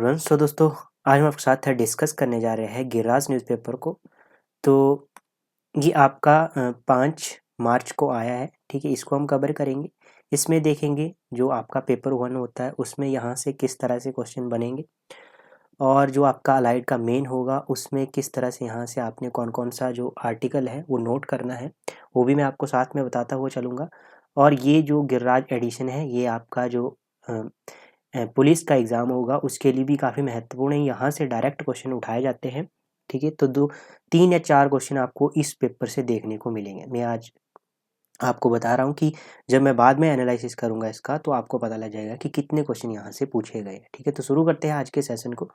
Everyone. सो दोस्तों, आज हम आपके साथ डिस्कस करने जा रहे हैं गिर्राज न्यूज़पेपर को। तो ये आपका 5 मार्च को आया है, ठीक है। इसको हम कवर करेंगे। इसमें देखेंगे जो आपका पेपर 1 होता है उसमें यहाँ से किस तरह से क्वेश्चन बनेंगे, और जो आपका अलाइड का मेन होगा उसमें किस तरह से यहाँ से आपने कौन कौन सा जो आर्टिकल है वो नोट करना है, वो भी मैं आपको साथ में बताता हुआ चलूँगा। और ये जो गिर्राज एडिशन है ये आपका जो पुलिस का एग्ज़ाम होगा उसके लिए भी काफ़ी महत्वपूर्ण है। यहाँ से डायरेक्ट क्वेश्चन उठाए जाते हैं, ठीक है। तो 3 या 4 क्वेश्चन आपको इस पेपर से देखने को मिलेंगे। मैं आज आपको बता रहा हूँ कि जब मैं बाद में एनालिसिस करूँगा इसका तो आपको पता लग जाएगा कि कितने क्वेश्चन यहाँ से पूछे गए, ठीक है। तो शुरू करते हैं आज के सेशन को।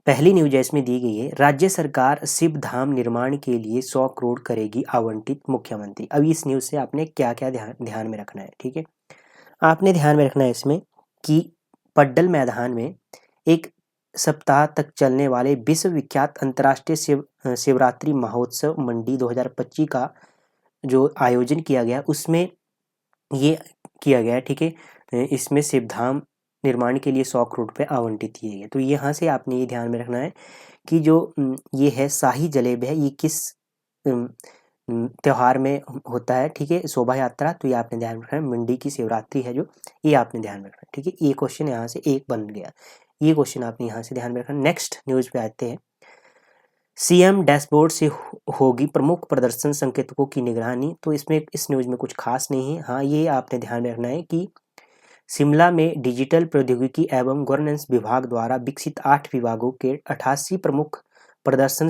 पहली न्यूज इसमें दी गई है, राज्य सरकार शिव धाम निर्माण के लिए 100 करोड़ करेगी आवंटित, मुख्यमंत्री। अब इस न्यूज़ से आपने क्या क्या ध्यान में रखना है, ठीक है। आपने ध्यान में रखना है इसमें कि पड्डल मैदान में एक सप्ताह तक चलने वाले विश्व विख्यात अंतर्राष्ट्रीय शिवरात्रि महोत्सव मंडी 2025 का जो आयोजन किया गया उसमें ये किया गया, ठीक है। इसमें शिवधाम निर्माण के लिए 100 करोड़ रुपए आवंटित किए गए। तो यहाँ से आपने ये ध्यान में रखना है कि जो ये है शाही जलेब है, ये किस त्योहार में होता है, ठीक है, शोभा यात्रा। तो ये आपने ध्यान में रखना है। मंडी की शिवरात्रि है जो, ये आपने ध्यान में रखना है, ठीक है। ये क्वेश्चन यहाँ से एक बन गया, ये क्वेश्चन आपने यहाँ से ध्यान में रखना। नेक्स्ट न्यूज़ पे आते हैं। सीएम डैशबोर्ड से होगी प्रमुख प्रदर्शन संकेतकों की निगरानी। तो इसमें इस न्यूज़ में कुछ खास नहीं है। हाँ, ये आपने ध्यान में रखना है कि शिमला में डिजिटल प्रौद्योगिकी एवं गवर्नेंस विभाग द्वारा विकसित 8 विभागों के 88 प्रमुख प्रदर्शन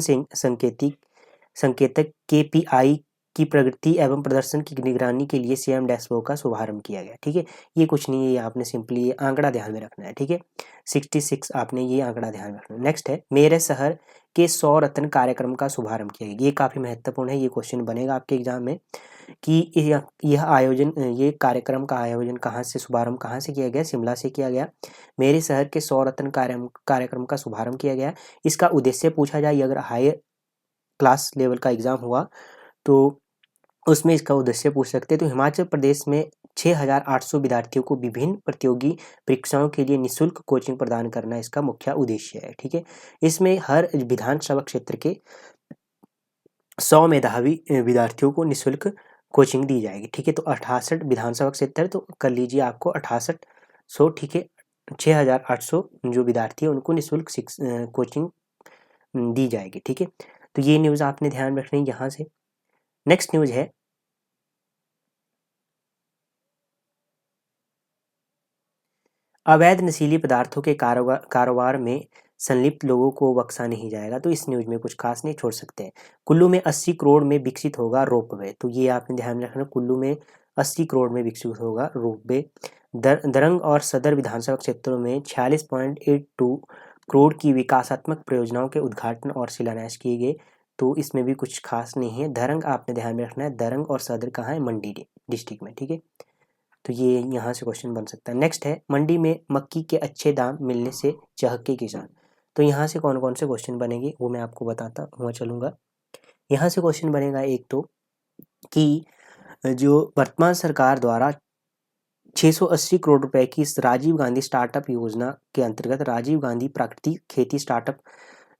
संकेतक KPI की प्रगति एवं प्रदर्शन की निगरानी के लिए सीएम डैशबोर्ड का शुभारंभ किया गया, ठीक है। ये कुछ नहीं है, ये आपने सिंपली ये आंकड़ा ध्यान में रखना है, ठीक है। 66 आपने ये आंकड़ा ध्यान में रखना है। नेक्स्ट है, मेरे शहर के 100 रत्न कार्यक्रम का शुभारंभ किया गया। ये काफ़ी महत्वपूर्ण है, ये क्वेश्चन बनेगा आपके एग्जाम में कि यह आयोजन, ये कार्यक्रम का आयोजन कहाँ से, शुभारंभ कहाँ से किया गया, शिमला से किया गया। मेरे शहर के 100 रत्न कार्यक्रम का शुभारंभ किया गया। इसका उद्देश्य पूछा जाए, अगर हायर क्लास लेवल का एग्जाम हुआ तो उसमें इसका उद्देश्य पूछ सकते हैं। तो हिमाचल प्रदेश में 6800 विद्यार्थियों को विभिन्न प्रतियोगी परीक्षाओं के लिए निःशुल्क कोचिंग प्रदान करना इसका मुख्य उद्देश्य है, ठीक है। इसमें हर विधानसभा क्षेत्र के 100 मेधावी विद्यार्थियों को निःशुल्क कोचिंग दी जाएगी, ठीक है। तो 68 विधानसभा क्षेत्र, तो कर लीजिए आपको 6800, ठीक है। 6800 जो विद्यार्थी है उनको निःशुल्क कोचिंग दी जाएगी, ठीक है। तो ये न्यूज़ आपने ध्यान रखनी है यहाँ से। नेक्स्ट न्यूज़ है, अवैध नशीली पदार्थों के कारोबार में संलिप्त लोगों को बख्शा नहीं जाएगा। तो इस न्यूज़ में कुछ खास नहीं, छोड़ सकते हैं। कुल्लू में 80 करोड़ में विकसित होगा रोपवे। तो ये आपने ध्यान में रखना, कुल्लू में 80 करोड़ में विकसित होगा रोपवे। दरंग और सदर विधानसभा क्षेत्रों में 46.82 करोड़ की विकासात्मक परियोजनाओं के उद्घाटन और शिलान्यास किए गए। तो इसमें भी कुछ खास नहीं है। दरंग आपने ध्यान में रखना है, दरंग और सदर कहाँ है, मंडी डिस्ट्रिक्ट में, ठीक है। तो ये यहाँ से क्वेश्चन बन सकता है। नेक्स्ट है, मंडी में मक्की के अच्छे दाम मिलने से चहके किसान। तो यहाँ से कौन कौन से क्वेश्चन बनेंगे वो मैं आपको बताता हुआ चलूँगा। यहाँ से क्वेश्चन बनेगा एक तो कि जो वर्तमान सरकार द्वारा 680 करोड़ रुपए की इस राजीव गांधी स्टार्टअप योजना के अंतर्गत राजीव गांधी प्राकृतिक खेती स्टार्टअप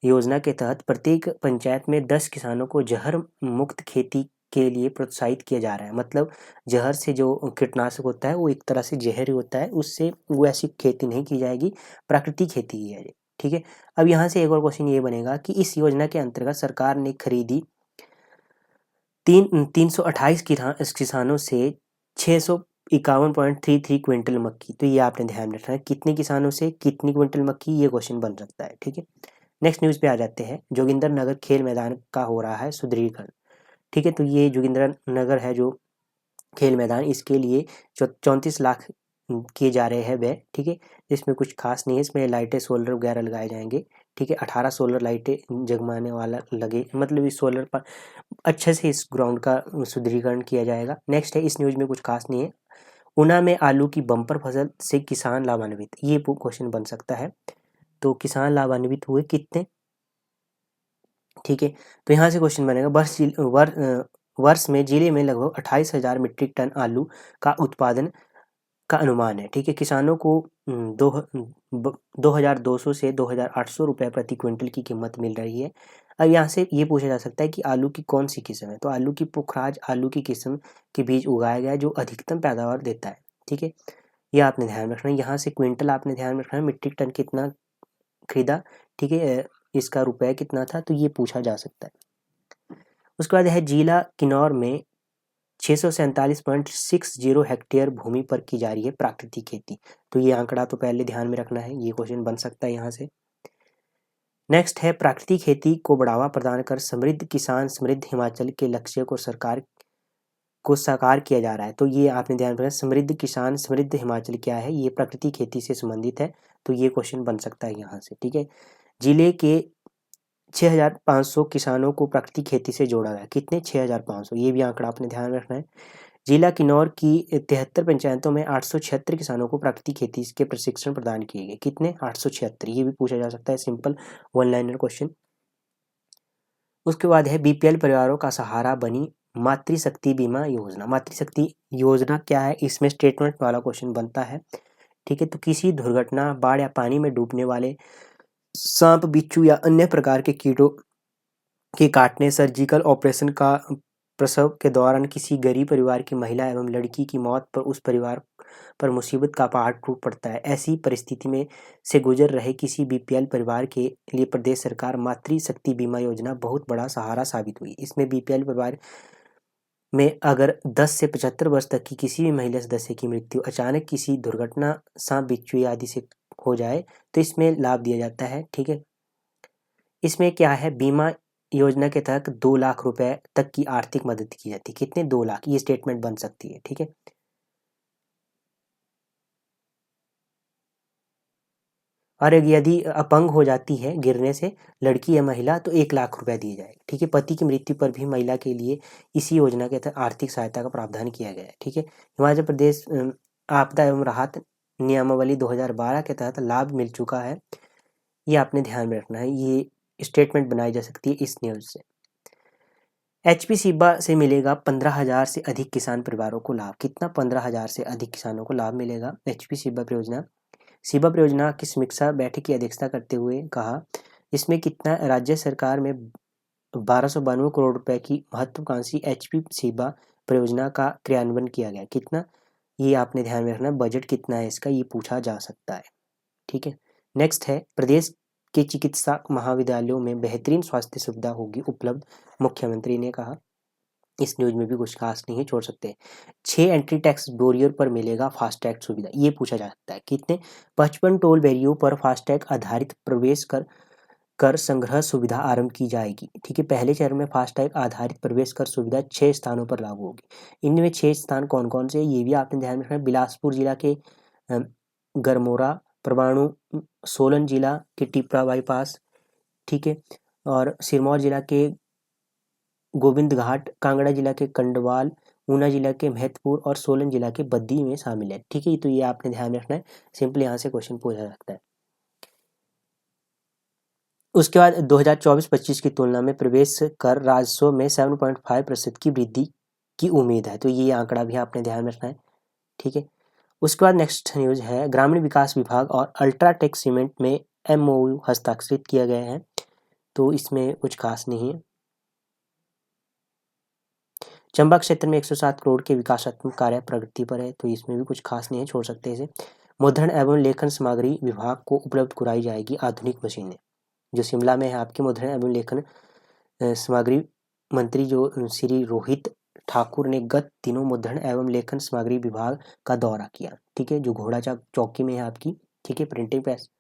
योजना के तहत प्रत्येक पंचायत में 10 किसानों को जहर मुक्त खेती के लिए प्रोत्साहित किया जा रहा है। मतलब जहर से जो कीटनाशक होता है वो एक तरह से जहर ही होता है, उससे वो ऐसी खेती नहीं की जाएगी, प्राकृतिक खेती की है, ठीक है। अब यहाँ से एक और क्वेश्चन ये बनेगा कि इस योजना के अंतर्गत सरकार ने खरीदी 328 किसानों से 651.33 क्विंटल मक्की। तो ये आपने ध्यान रखना है, कितने किसानों से कितनी क्विंटल मक्की, ये क्वेश्चन बन सकता है, ठीक है। नेक्स्ट न्यूज़ पे आ जाते हैं। जोगिंदर नगर खेल मैदान का हो रहा है सुदृढ़ीकरण, ठीक है। तो ये जोगिंदर नगर है जो खेल मैदान, इसके लिए 34 लाख किए जा रहे हैं व्यय, ठीक है। इसमें कुछ खास नहीं है, इसमें लाइटें सोलर वगैरह लगाए जाएंगे, ठीक है। 18 सोलर लाइटें जगमाने वाला लगे, मतलब इस सोलर पर अच्छे से इस ग्राउंड का सुदृढ़ीकरण किया जाएगा। नेक्स्ट है, इस न्यूज़ में कुछ खास नहीं है। ऊना में आलू की बम्पर फसल से किसान लाभान्वित, ये क्वेश्चन बन सकता है। तो किसान लाभान्वित हुए कितने, ठीक है। तो यहाँ से क्वेश्चन बनेगा, वर्ष में जिले में लगभग 28,000 मीट्रिक टन आलू का उत्पादन का अनुमान है। ठीक है, किसानों को 2200 से 2800 रुपये प्रति क्विंटल की कीमत मिल रही है। अब यहाँ से ये पूछा जा सकता है कि आलू की कौन सी किस्म है, तो आलू की पुखराज आलू की किस्म के बीज उगाया गया है जो अधिकतम पैदावार देता है। ठीक है, ये आपने ध्यान रखना है। यहाँ से क्विंटल आपने ध्यान रखना है, मीट्रिक टन कितना खरीदा, ठीक है, इसका रुपये कितना था, तो ये पूछा जा सकता है। उसके बाद है जिला किन्नौर में 647.60 हेक्टेयर भूमि पर की जा रही है प्राकृतिक खेती, तो ये आंकड़ा तो पहले ध्यान में रखना है, ये क्वेश्चन बन सकता है यहाँ से। नेक्स्ट है प्राकृतिक खेती को बढ़ावा प्रदान कर समृद्ध किसान समृद्ध हिमाचल के लक्ष्य को सरकार को साकार किया जा रहा है, तो ये आपने ध्यान रखना। समृद्ध किसान समृद्ध हिमाचल क्या है, ये प्राकृतिक खेती से संबंधित है, तो ये क्वेश्चन बन सकता है यहाँ से। ठीक है, जिले के 6500 किसानों को प्राकृतिक खेती से जोड़ा गया, कितने 6500, ये भी आंकड़ा आपने ध्यान रखना है। जिला किन्नौर की 73 पंचायतों में 876 किसानों को प्राकृतिक खेती के प्रशिक्षण प्रदान किए गए, कितने 876, ये भी पूछा जा सकता है, सिंपल वन लाइनर क्वेश्चन। उसके बाद है बीपीएल परिवारों का सहारा बनी मातृशक्ति बीमा योजना। मातृशक्ति योजना क्या है, इसमें स्टेटमेंट वाला क्वेश्चन बनता है। ठीक है, तो किसी दुर्घटना बाढ़ या पानी में डूबने वाले सांप बिच्छू या अन्य प्रकार के कीटों के काटने सर्जिकल ऑपरेशन का प्रसव के दौरान किसी गरीब परिवार की महिला एवं लड़की की मौत पर उस परिवार पर मुसीबत का पहाड़ टूट पड़ता है। ऐसी परिस्थिति में से गुजर रहे किसी बीपीएल परिवार के लिए प्रदेश सरकार मातृशक्ति बीमा योजना बहुत बड़ा सहारा साबित हुई। इसमें बीपीएल परिवार में अगर 10 से 75 वर्ष तक की किसी भी महिला सदस्य की मृत्यु अचानक किसी दुर्घटना सांप बिच्छू आदि से हो जाए तो इसमें लाभ दिया जाता है। ठीक है, इसमें क्या है, बीमा योजना के तहत 2 लाख रुपए तक की आर्थिक मदद की जाती है, कितने 2 लाख, ये स्टेटमेंट बन सकती है। ठीक है, और यदि अपंग हो जाती है गिरने से लड़की या महिला तो 1 लाख रुपए दिए जाएंगे। ठीक है, पति की मृत्यु पर भी महिला के लिए इसी योजना के तहत आर्थिक सहायता का प्रावधान किया गया है। ठीक है, हिमाचल प्रदेश आपदा एवं राहत नियमावली 2012 के तहत लाभ मिल चुका है, ये आपने ध्यान में रखना है, ये स्टेटमेंट बनाई जा सकती है इस न्यूज़ से। एचपी सिब्बा से मिलेगा 15,000 से अधिक किसान परिवारों को लाभ, कितना 15,000 से अधिक किसानों को लाभ मिलेगा एचपी सिब्बा परियोजना। सिब्बा परियोजना की समीक्षा बैठक की अध्यक्षता करते हुए कहा, इसमें कितना राज्य सरकार में 1292 करोड़ रुपए की महत्वाकांक्षी एचपी सिब्बा परियोजना का क्रियान्वयन किया गया, कितना, ये आपने ध्यान में रखना, बजट कितना है इसका, ये पूछा जा सकता है। ठीक है, नेक्स्ट है प्रदेश के चिकित्सा महाविद्यालयों में बेहतरीन स्वास्थ्य सुविधा होगी उपलब्ध, मुख्यमंत्री ने कहा। इस न्यूज में भी कुछ खास नहीं है, छोड़ सकते हैं। 6 एंट्री टैक्स बैरियर पर मिलेगा फास्टैग सुविधा, ये पूछा जा सकता है, कितने 55 टोल बैरियर पर फास्टैग आधारित प्रवेश कर संग्रह सुविधा आरंभ की जाएगी। ठीक है, पहले चरण में फास्टैग आधारित प्रवेश कर सुविधा 6 स्थानों पर लागू होगी। इनमें 6 स्थान कौन कौन से, ये भी आपने ध्यान में रखना है। बिलासपुर जिला के गरमोरा, परवाणु, सोलन जिला के टिपरा बाईपास, ठीक है, और सिरमौर जिला के गोविंद घाट, कांगड़ा जिला के कंडवाल, ऊना जिला के महतपुर और सोलन जिला के बद्दी में शामिल है। ठीक है, तो ये आपने ध्यान रखना है, सिंपल यहाँ से क्वेश्चन पूछा सकता है। उसके बाद 2024-25 की तुलना में प्रवेश कर राजस्व में 7.5% की वृद्धि की उम्मीद है, तो ये आंकड़ा भी आपने ध्यान रखना है। ठीक है, उसके बाद नेक्स्ट न्यूज़ है ग्रामीण विकास विभाग और अल्ट्राटेक सीमेंट में MOU हस्ताक्षरित किया गया है, तो इसमें कुछ खास नहीं है। चंबा क्षेत्र में 107 करोड़ के विकासात्मक कार्य प्रगति पर है, तो इसमें भी कुछ खास नहीं है, छोड़ सकते हैं इसे। मुद्रण एवं लेखन सामग्री विभाग को उपलब्ध कराई जाएगी आधुनिक मशीनें, जो शिमला में है आपके मुद्रण एवं लेखन सामग्री मंत्री जो श्री रोहित ठाकुर ने गत दिनों मुद्रण एवं लेखन सामग्री विभाग का दौरा किया। ठीक है, जो घोड़ा चौकी में है आपकी, ठीक है, प्रिंटिंग प्रेस।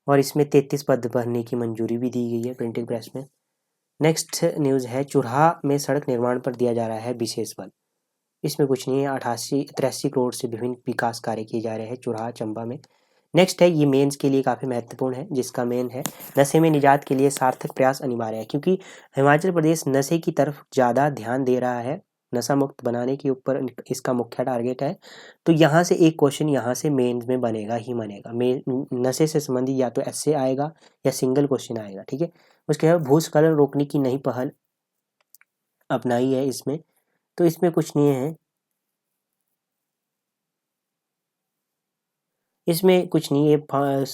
और इसमें 33 पद भरने की मंजूरी भी दी गई है प्रिंटिंग प्रेस में। नेक्स्ट न्यूज़ है चुराहा में सड़क निर्माण पर दिया जा रहा है विशेष बल, इसमें कुछ नहीं है, 83 करोड़ से विभिन्न विकास कार्य किए जा रहे हैं चुराहा चंबा में। नेक्स्ट है, ये मेंस के लिए काफ़ी महत्वपूर्ण है, जिसका मेन है नशे में निजात के लिए सार्थक प्रयास अनिवार्य है, क्योंकि हिमाचल प्रदेश नशे की तरफ ज़्यादा ध्यान दे रहा है, नशा मुक्त बनाने के ऊपर इसका मुख्य टारगेट है। तो यहाँ से एक क्वेश्चन यहाँ से मेंस में बनेगा ही बनेगा। नशे से संबंधित या तो ऐसे आएगा या सिंगल क्वेश्चन आएगा, ठीक है। उसके बाद भूस्खलन रोकने की नई पहल अपनाई है इसमें, तो इसमें कुछ नहीं है, इसमें कुछ नहीं है।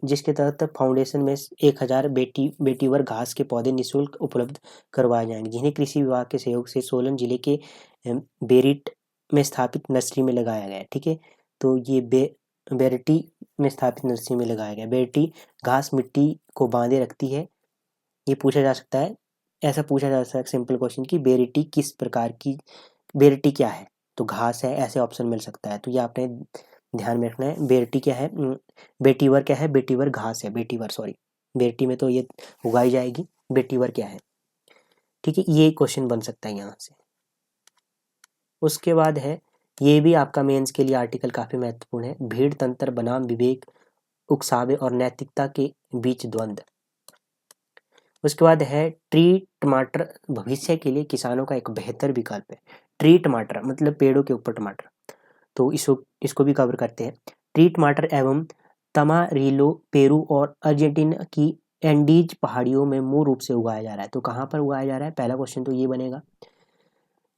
जिसके तहत फाउंडेशन में 1000 बेटीवर घास के पौधे निःशुल्क उपलब्ध करवाए जाएंगे, जिन्हें कृषि विभाग के सहयोग से सोलन जिले के बेरिट में स्थापित नर्सरी में लगाया गया है, ठीक है। तो ये बेरिटी में स्थापित नर्सरी में लगाया गया। बेरिटी घास मिट्टी को बांधे रखती है, ये पूछा जा सकता है, ऐसा पूछा जा सकता है सिंपल क्वेश्चन कि बेरिटी किस प्रकार की, बेरिटी क्या है, तो घास है, ऐसे ऑप्शन मिल सकता है। तो ये आपने ध्यान में रखना है। बेरिटी क्या है, बेटीवर क्या है, बेटीवर घास है, बेटीवर सॉरी, बेरिटी में तो ये उगाई जाएगी, बेटीवर क्या है, ठीक है। ये क्वेश्चन बन सकता है यहाँ से। उसके बाद है, ये भी आपका मेंस के लिए आर्टिकल काफ़ी महत्वपूर्ण है, भीड़ तंत्र बनाम विवेक उकसावे और नैतिकता के बीच द्वंद्व। उसके बाद है ट्री टमाटर भविष्य के लिए किसानों का एक बेहतर विकल्प है। ट्री टमाटर मतलब पेड़ों के ऊपर टमाटर, तो इसको भी कवर करते हैं। ट्री टमाटर एवं तमारिलो पेरू और अर्जेंटीना की एंडीज पहाड़ियों में मूल रूप से उगाया जा रहा है। तो कहाँ पर उगाया जा रहा है, पहला क्वेश्चन तो ये बनेगा,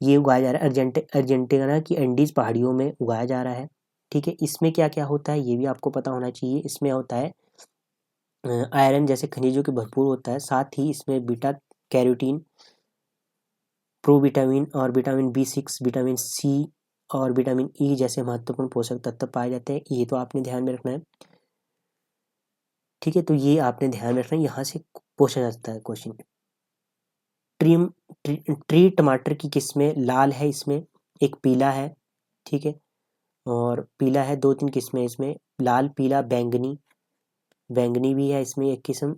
ये उगाया जा रहा है अर्जेंटीना की एंडीज पहाड़ियों में उगाया जा रहा है, ठीक है। इसमें क्या क्या होता है ये भी आपको पता होना चाहिए। इसमें होता है आयरन जैसे खनिजों के भरपूर होता है, साथ ही इसमें बीटा कैरोटीन, प्रोविटामिन और विटामिन B6, विटामिन सी और विटामिन ई जैसे महत्वपूर्ण पोषक तत्व पाए जाते हैं। ये तो आपने ध्यान में रखना है, ठीक है। तो ये आपने ध्यान में रखना है, यहाँ से पूछा जाता है क्वेश्चन। ट्री टमाटर की किस्में लाल है, इसमें एक पीला है, ठीक है, और पीला है, 2-3 किस्में इसमें, लाल पीला बैंगनी, बैंगनी भी है इसमें एक किस्म,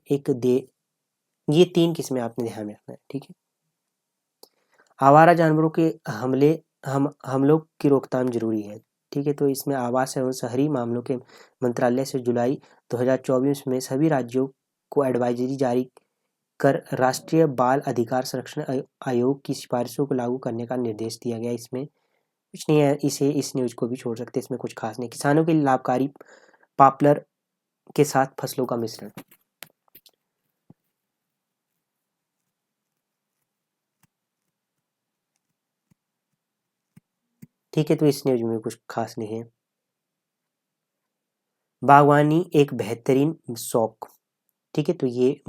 ये 3 किस्में आपने ध्यान में रखना है, ठीक है। आवारा जानवरों के हमलों की रोकथाम जरूरी है, ठीक है। तो इसमें आवास एवं शहरी मामलों के मंत्रालय से जुलाई 2024 में सभी राज्यों को एडवाइजरी जारी कर राष्ट्रीय बाल अधिकार संरक्षण आयोग की सिफारिशों को लागू करने का निर्देश दिया गया। इसमें कुछ नहीं है, इस न्यूज को भी छोड़ सकते हैं, इसमें कुछ खास नहीं। किसानों के लिए लाभकारी पॉपुलर के साथ फसलों का मिश्रण, ठीक है। तो इस न्यूज में कुछ खास नहीं है। बागवानी एक बेहतरीन शौक, ठीक है। तो ये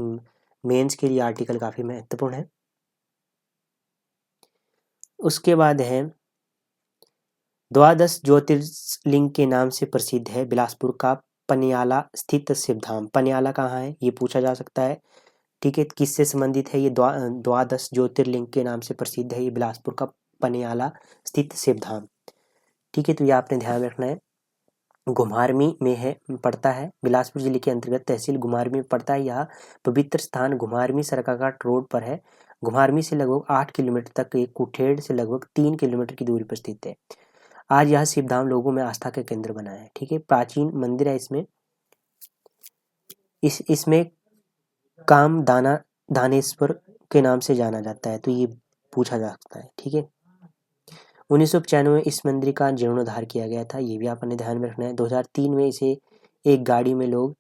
मेंस के लिए आर्टिकल काफ़ी महत्वपूर्ण है। उसके बाद है, द्वादश ज्योतिर्लिंग के नाम से प्रसिद्ध है बिलासपुर का पनियाला स्थित शिवधाम। पनियाला कहाँ है ये पूछा जा सकता है, ठीक है। किससे संबंधित है ये, द्वादश ज्योतिर्लिंग के नाम से प्रसिद्ध है ये बिलासपुर का पनियाला स्थित शिवधाम, ठीक है। तो ये आपने ध्यान रखना है। घुमारवी में है, पड़ता है, बिलासपुर जिले के अंतर्गत तहसील घुमारवी में पड़ता है। यह पवित्र स्थान घुमारवी सरकाघाट रोड पर है। घुमारवी से लगभग 8 किलोमीटर तक, एक कुठेड़ से लगभग 3 किलोमीटर की दूरी पर स्थित है। आज यह शिवधाम लोगों में आस्था का केंद्र बना है, ठीक है। प्राचीन मंदिर है इसमें, इसमें कामदाना दानेश्वर के नाम से जाना जाता है, तो ये पूछा जा सकता है, ठीक है। 1995 में इस मंदिर का जीर्णोद्धार किया गया था, ये भी आपने ध्यान में रखना है। 2003 में इसे एक गाड़ी में लोग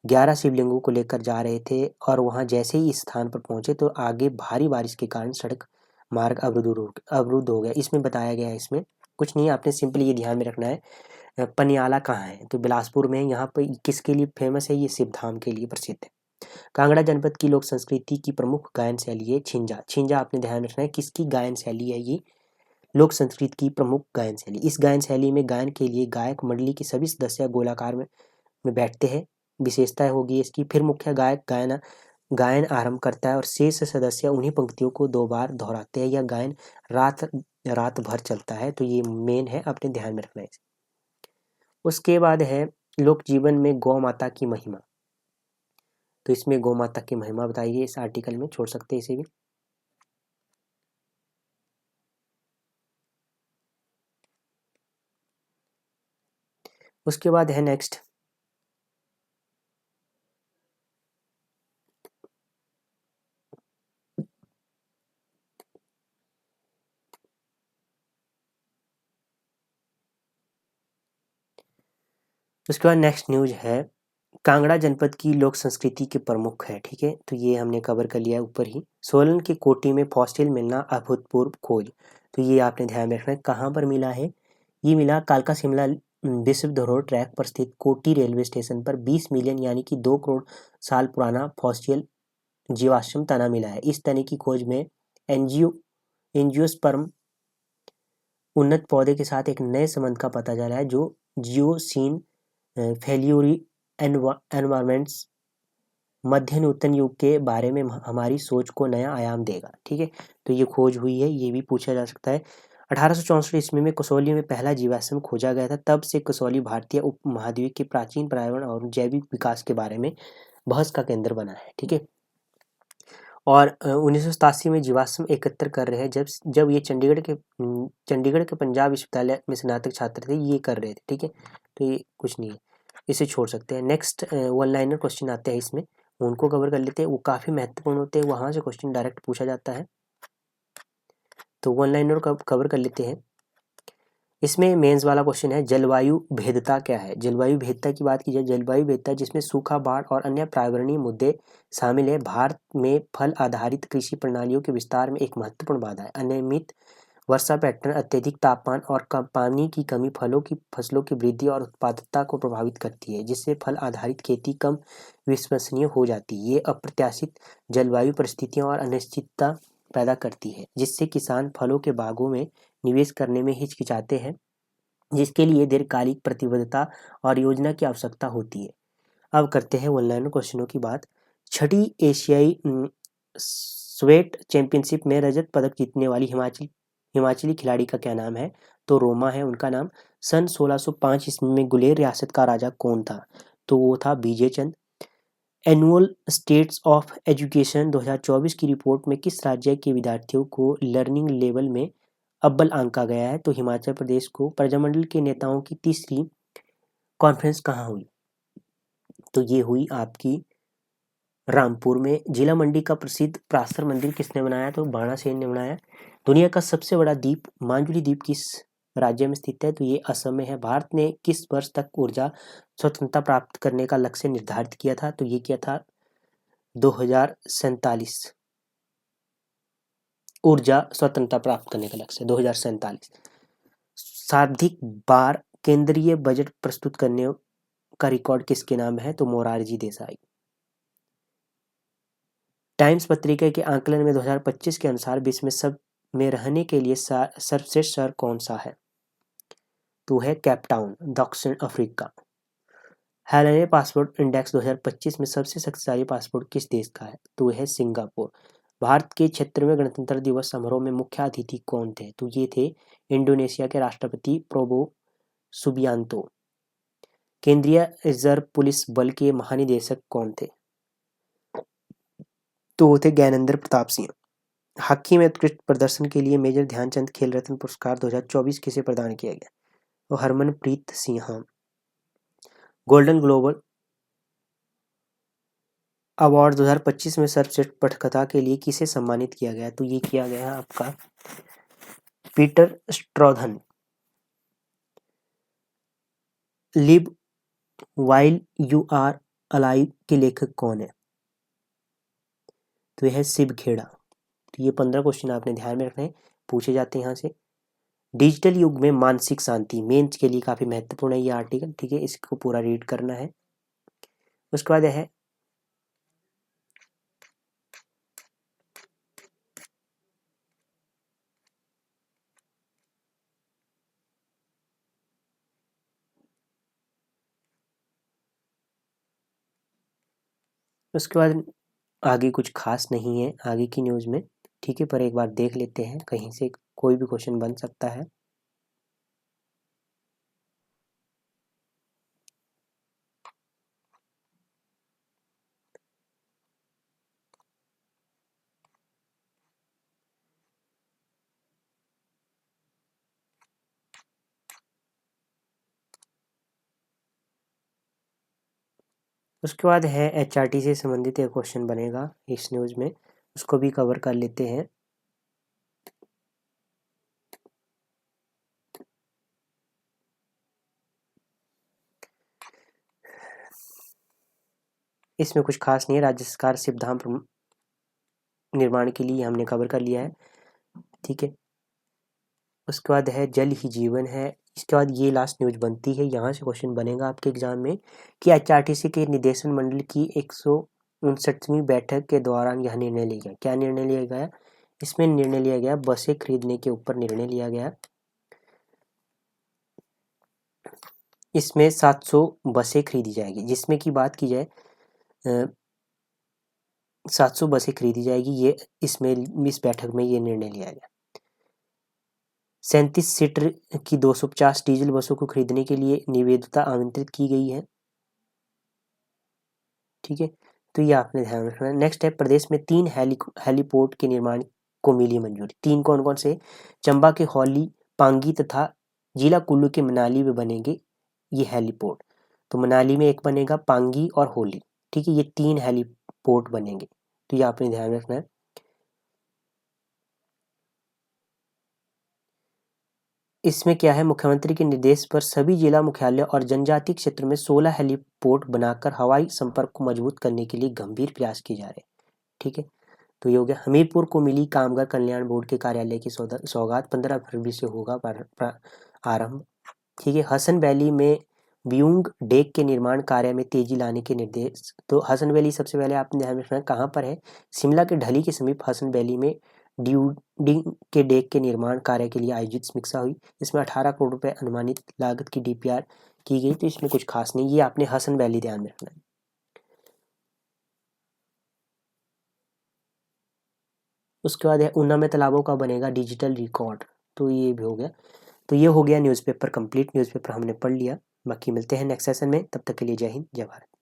11 शिवलिंगों को लेकर जा रहे थे और वहां जैसे ही इस स्थान पर पहुंचे तो आगे भारी बारिश के कारण सड़क मार्ग अवरुद्ध हो गया। इसमें बताया गया है, इसमें कुछ नहीं, आपने सिंपली ये ध्यान में रखना है। पनियाला कहाँ है, तो बिलासपुर में। यहाँ पर किसके लिए फेमस है, ये शिवधाम के लिए प्रसिद्ध है। कांगड़ा जनपद की लोक संस्कृति की प्रमुख गायन शैली है छिंजा। छिंजा आपने ध्यान रखना है, किसकी गायन शैली है ये, लोक संस्कृति की प्रमुख गायन शैली। इस गायन शैली में गायन के लिए गायक मंडली के सभी सदस्य गोलाकार में बैठते हैं, विशेषता होगी इसकी। फिर मुख्य गायक गायन आरंभ करता है और शेष सदस्य उन्हीं पंक्तियों को 2 बार दोहराते हैं। यह गायन रात रात भर चलता है, तो ये मेन है, अपने ध्यान में रखना है। उसके बाद है लोक जीवन में गौ माता की महिमा, तो इसमें गौ माता की महिमा बताई गई, इस आर्टिकल में छोड़ सकते हैं इसे भी। उसके बाद है नेक्स्ट, उसके बाद नेक्स्ट न्यूज है, कांगड़ा जनपद की लोक संस्कृति के प्रमुख है। ठीक है, तो ये हमने कवर कर लिया ऊपर ही। सोलन के कोटी में फॉसिल मिलना अभूतपूर्व खोज, तो ये आपने ध्यान में रखना है। कहाँ पर मिला है? ये मिला कालका शिमला विश्व धरोहर ट्रैक पर स्थित कोटी रेलवे स्टेशन पर 20 मिलियन यानी कि 2 करोड़ साल पुराना फॉसिल जीवाश्म तना मिला है। इस तने की खोज में एंजियोस्पर्म उन्नत पौधे के साथ एक नए संबंध का पता चला है, जो जियोसीन फेल्यूरी एनवायरमेंट्स मध्य नूतन युग के बारे में हमारी सोच को नया आयाम देगा। ठीक है, तो ये खोज हुई है, ये भी पूछा जा सकता है। 1864 ईस्वी में कसौली में पहला जीवाश्म खोजा गया था। तब से कसौली भारतीय उपमहाद्वीप के प्राचीन पर्यावरण और जैविक विकास के बारे में बहस का केंद्र बना है। ठीक है, और 1987 में जीवाश्म एकत्र कर रहे हैं। जब ये चंडीगढ़ के पंजाब विश्वविद्यालय में स्नातक छात्र थे, ये कर रहे थे। ठीक है, तो ये कुछ नहीं है, इसे छोड़ सकते हैं। नेक्स्ट वन लाइनर क्वेश्चन आते हैं, इसमें उनको कवर कर लेते हैं। वो काफ़ी महत्वपूर्ण होते हैं, वहाँ से क्वेश्चन डायरेक्ट पूछा जाता है, तो वन लाइनर कवर कर लेते हैं। इसमें मेंस वाला क्वेश्चन है, जलवायु भेद्यता क्या है? जलवायु भेद्यता की बात की जाए, जलवायु भेद्यता जिसमें सूखा, बाढ़ और अन्य पर्यावरणीय मुद्दे शामिल है, भारत में फल आधारित कृषि प्रणालियों के विस्तार में एक महत्वपूर्ण बाधा है। अनियमित वर्षा पैटर्न, अत्यधिक तापमान और पानी की कमी फसलों की वृद्धि और उत्पादकता को प्रभावित करती है, जिससे फल आधारित खेती कम विश्वसनीय हो जाती है। ये अप्रत्याशित जलवायु परिस्थितियां और अनिश्चितता पैदा करती है, जिससे किसान फलों के बागों में निवेश करने में हिचकिचाते हैं, जिसके लिए दीर्घकालिक प्रतिबद्धता और योजना की आवश्यकता होती है। अब करते हैं वन लाइनर क्वेश्चनों की बात। छठी एशियाई स्वेट चैंपियनशिप में रजत पदक जीतने वाली हिमाचली खिलाड़ी का क्या नाम है? तो रोमा है उनका नाम। सन 1605 ईस्वी में गुलेर रियासत का राजा कौन था? तो वो था विजय चंद। एनुअल स्टेट्स ऑफ एजुकेशन 2024 की रिपोर्ट में किस राज्य के विद्यार्थियों को लर्निंग लेवल में अव्वल आंका गया है? तो हिमाचल प्रदेश को। प्रजामंडल के नेताओं की तीसरी कॉन्फ्रेंस कहाँ हुई? तो ये हुई आपकी रामपुर में। जिला मंडी का प्रसिद्ध पराशर मंदिर किसने बनाया? तो बाणासेन ने बनाया। दुनिया का सबसे बड़ा द्वीप माजुली द्वीप किस राज्य में स्थित है? तो ये असम में है। भारत ने किस वर्ष तक ऊर्जा स्वतंत्रता प्राप्त करने का लक्ष्य निर्धारित किया था? तो ये किया था 2047। ऊर्जा स्वतंत्रता प्राप्त करने का लक्ष्य 2047। सर्वाधिक बार केंद्रीय बजट प्रस्तुत करने का रिकॉर्ड किसके नाम है? तो मोरारजी देसाई। टाइम्स पत्रिका के आंकलन में 2025 के अनुसार विश्व में सब में रहने के लिए सर्वश्रेष्ठ शहर कौन सा है? तो है केपटाउन, दक्षिण अफ्रीका। हेलेने पासपोर्ट इंडेक्स 2025 में सबसे शक्तिशाली पासपोर्ट किस देश का है? तो है सिंगापुर। भारत के क्षेत्र में गणतंत्र दिवस समारोह में मुख्य अतिथि कौन थे? तो ये थे इंडोनेशिया के राष्ट्रपति प्रोबो सुबियांतो। केंद्रीय रिजर्व पुलिस बल के महानिदेशक कौन थे? तो वो थे ज्ञानेंद्र प्रताप सिंह। हॉकी में उत्कृष्ट प्रदर्शन के लिए मेजर ध्यानचंद खेल रत्न पुरस्कार 2024 किसे प्रदान किया गया? तो Harmanpreet Singh. Golden global award 2025 में सर्वश्रेष्ठ पटकथा के लिए किसे सम्मानित किया गया? तो ये किया गया है आपका पीटर स्ट्रॉधन। Live while you are alive के लेखक कौन है? तो यह है शिव खेड़ा। तो ये 15 क्वेश्चन आपने ध्यान में रखने हैं, पूछे जाते हैं यहाँ से। डिजिटल युग में मानसिक शांति मेंस के लिए काफ़ी महत्वपूर्ण है ये आर्टिकल। ठीक है, इसको पूरा रीड करना है। उसके बाद है उसके बाद आगे कुछ खास नहीं है आगे की न्यूज़ में। ठीक है, पर एक बार देख लेते हैं, कहीं से कोई भी क्वेश्चन बन सकता है। उसके बाद है HRT से संबंधित एक क्वेश्चन बनेगा इस न्यूज़ में, उसको भी कवर कर लेते हैं। इसमें कुछ खास नहीं है। राज्य सरकार शिवधाम निर्माण के लिए हमने कवर कर लिया है, ठीक है। उसके बाद है जल ही जीवन है। इसके बाद ये लास्ट न्यूज बनती है, यहाँ से क्वेश्चन बनेगा आपके एग्जाम में कि HRTC के निदेशन मंडल की 159वीं बैठक के दौरान यह निर्णय लिया गया। क्या निर्णय लिया गया? इसमें निर्णय लिया गया बसें खरीदने के ऊपर निर्णय लिया गया। इसमें 700 बसें खरीदी जाएगी, जिसमें की बात की जाए 700 बसें खरीदी जाएगी। ये इसमें इस बैठक में ये निर्णय लिया गया। 37 सीटर की 250 डीजल बसों को खरीदने के लिए निविदा आमंत्रित की गई है, ठीक है। तो ये आपने ध्यान रखना है। नेक्स्ट है, प्रदेश में 3 हेलीपोर्ट के निर्माण को मिली मंजूरी। 3 कौन कौन से? चंबा के हौली, पांगी तथा जिला कुल्लू के मनाली में बनेंगे ये हेलीपोर्ट। तो मनाली में एक बनेगा, पांगी और होली, ठीक है। ये 3 हेलीपोर्ट बनेंगे, तो ये आपने ध्यान रखना है। इसमें क्या है, मुख्यमंत्री के निर्देश पर सभी जिला मुख्यालय और जनजातीय क्षेत्र में 16 हेलीपोर्ट बनाकर हवाई संपर्क को मजबूत करने के लिए गंभीर प्रयास किए जा रहे हैं, ठीक है। तो ये हो गया। हमीरपुर को मिली कामगार कल्याण बोर्ड के कार्यालय की सौगात, 15 फरवरी से होगा आरंभ, ठीक है। हसन वैली में व्यूंग डेक के निर्माण कार्य में तेजी लाने के निर्देश। तो हसन वैली सबसे पहले आपने ध्यान रखना कहाँ पर है? शिमला के ढली के समीप हसन वैली में ड्यूडिंग के डेक के निर्माण कार्य के लिए आयोजित समीक्षा हुई। इसमें 18 करोड़ रुपए अनुमानित लागत की DPR की गई। तो इसमें कुछ खास नहीं, ये आपने हसन वैली ध्यान में रखना है। उसके बाद है ऊना में तालाबों का बनेगा डिजिटल रिकॉर्ड। तो ये भी हो गया। तो ये हो गया न्यूज़पेपर कंप्लीट। न्यूज़पेपर हमने पढ़ लिया। बाकी मिलते हैं नेक्स्ट सेशन में, तब तक के लिए जय हिंद जय भारत।